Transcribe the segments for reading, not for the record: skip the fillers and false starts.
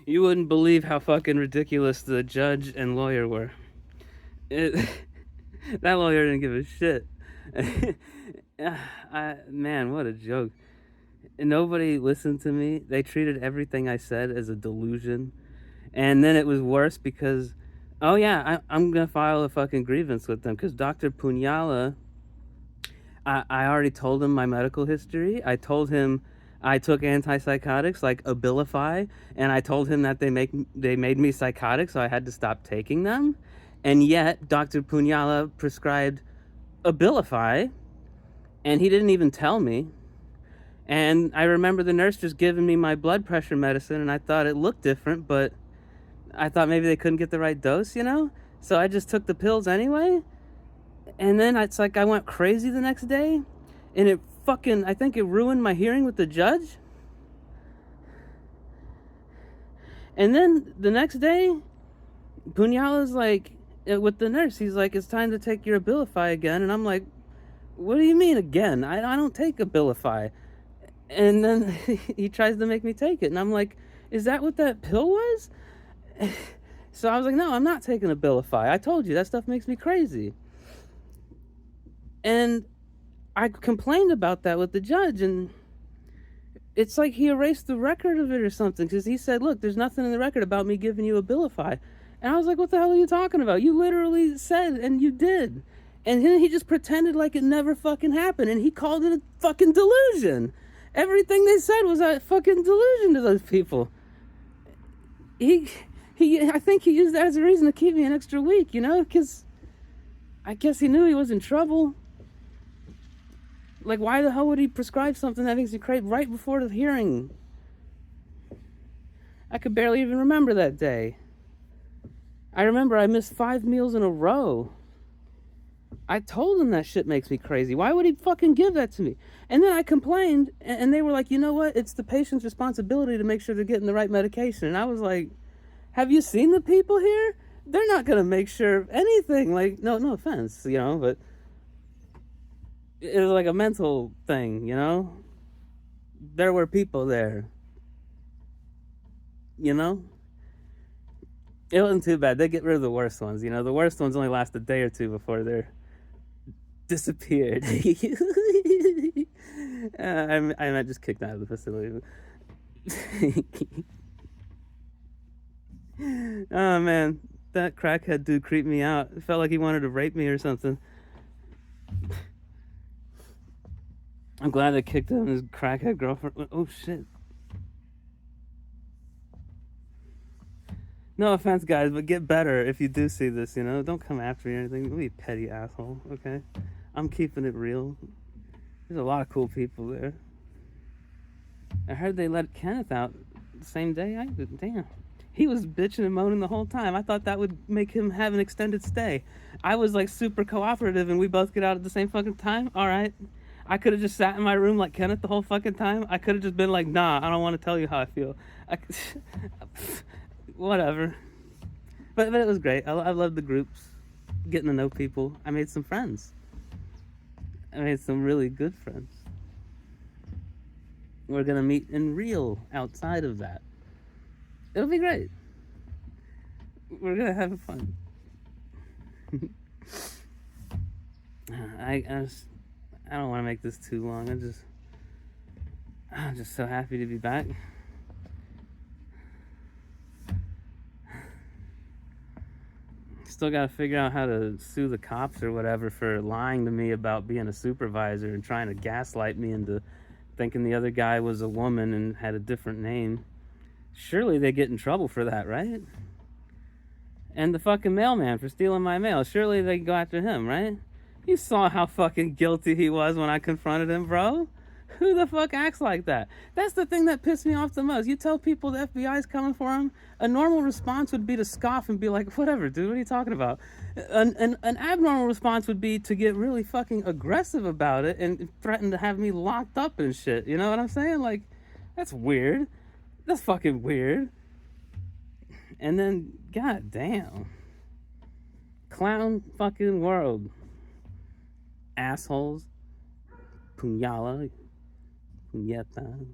You wouldn't believe how fucking ridiculous the judge and lawyer were. It, that lawyer didn't give a shit. Man, what a joke. And nobody listened to me. They treated everything I said as a delusion. And then it was worse because, oh yeah, I'm going to file a fucking grievance with them because Dr. Punyala, I already told him my medical history. I told him I took antipsychotics like Abilify, and I told him that they made me psychotic, so I had to stop taking them. And yet, Dr. Punyala prescribed Abilify, and he didn't even tell me. And I remember the nurse just giving me my blood pressure medicine, and I thought it looked different, but I thought maybe they couldn't get the right dose, you know? So I just took the pills anyway. And then it's like I went crazy the next day, and it fucking, I think it ruined my hearing with the judge. And then the next day, Punyala's like, with the nurse, he's like, it's time to take your Abilify again. And I'm like, what do you mean again? I don't take Abilify. And then he tries to make me take it. And I'm like, is that what that pill was? So I was like, no, I'm not taking Abilify. I told you, that stuff makes me crazy. And I complained about that with the judge, and it's like he erased the record of it or something, because he said, look, there's nothing in the record about me giving you Abilify. And I was like, what the hell are you talking about? You literally said, and you did. And then he just pretended like it never fucking happened, and he called it a fucking delusion. Everything they said was a fucking delusion to those people. I think he used that as a reason to keep me an extra week, you know, because I guess he knew he was in trouble. Like, why the hell would he prescribe something that makes you crazy right before the hearing? I could barely even remember that day. I remember I missed 5 meals in a row. I told him that shit makes me crazy. Why would he fucking give that to me? And then I complained, and they were like, you know what? It's the patient's responsibility to make sure they're getting the right medication. And I was like, have you seen the people here? They're not going to make sure anything. Like, no offense, you know, but it was like a mental thing, you know? There were people there, you know? It wasn't too bad. They get rid of the worst ones, you know? The worst ones only last a day or two before they're disappeared. I might just kicked out of the facility. Oh, man. That crackhead dude creeped me out. It felt like he wanted to rape me or something. I'm glad they kicked him and his crackhead girlfriend. Oh, shit. No offense, guys, but get better if you do see this, you know? Don't come after me or anything. Don't be a petty asshole, okay? I'm keeping it real. There's a lot of cool people there. I heard they let Kenneth out the same day I did. Damn. He was bitching and moaning the whole time. I thought that would make him have an extended stay. I was like super cooperative and we both get out at the same fucking time. All right. I could have just sat in my room like Kenneth the whole fucking time. I could have just been like, nah, I don't want to tell you how I feel. Whatever. But it was great. I loved the groups, getting to know people. I made some friends. I made some really good friends. We're going to meet in real outside of that. It'll be great. We're going to have fun. I don't want to make this too long. I'm just so happy to be back. Still got to figure out how to sue the cops or whatever for lying to me about being a supervisor and trying to gaslight me into thinking the other guy was a woman and had a different name. Surely they get in trouble for that, right? And the fucking mailman for stealing my mail. Surely they go after him, right? You saw how fucking guilty he was when I confronted him, bro. Who the fuck acts like that? That's the thing that pissed me off the most. You tell people the FBI's coming for him, a normal response would be to scoff and be like, whatever, dude, what are you talking about? An abnormal response would be to get really fucking aggressive about it and threaten to have me locked up and shit. You know what I'm saying? Like, that's weird. That's fucking weird. And then, god damn. Clown fucking world. assholes. Puñala. Puñeta.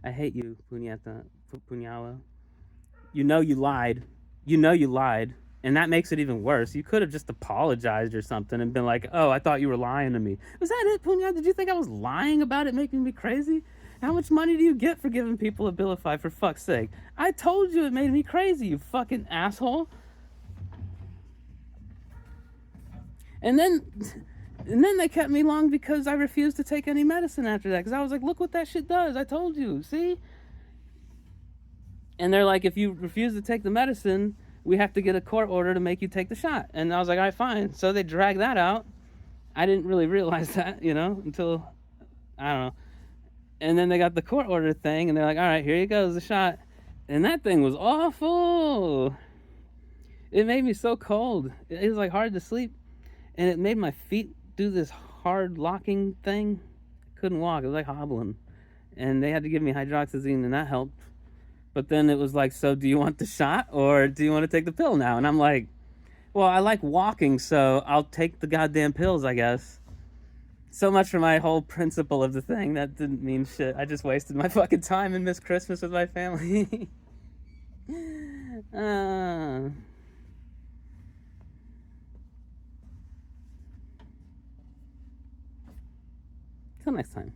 I hate you, Puñeta. Puñala. You know you lied. You know you lied. And that makes it even worse. You could have just apologized or something and been like, oh, I thought you were lying to me. Was that it, Puñeta? Did you think I was lying about it making me crazy? How much money do you get for giving people Abilify, for fuck's sake? I told you it made me crazy, you fucking asshole. And then they kept me long because I refused to take any medicine after that. Because I was like, look what that shit does. I told you, see? And they're like, if you refuse to take the medicine, we have to get a court order to make you take the shot. And I was like, all right, fine. So they dragged that out. I didn't really realize that, until, I don't know. And then they got the court order thing, and they're like, all right, here you go, the shot. And that thing was awful. It made me so cold. It was like hard to sleep. And it made my feet do this hard locking thing. I couldn't walk. It was like hobbling. And they had to give me hydroxyzine, and that helped. But then it was like, so do you want the shot or do you want to take the pill now? And I'm like, well, I like walking, so I'll take the goddamn pills, I guess. So much for my whole principle of the thing. That didn't mean shit. I just wasted my fucking time and missed Christmas with my family. Till next time.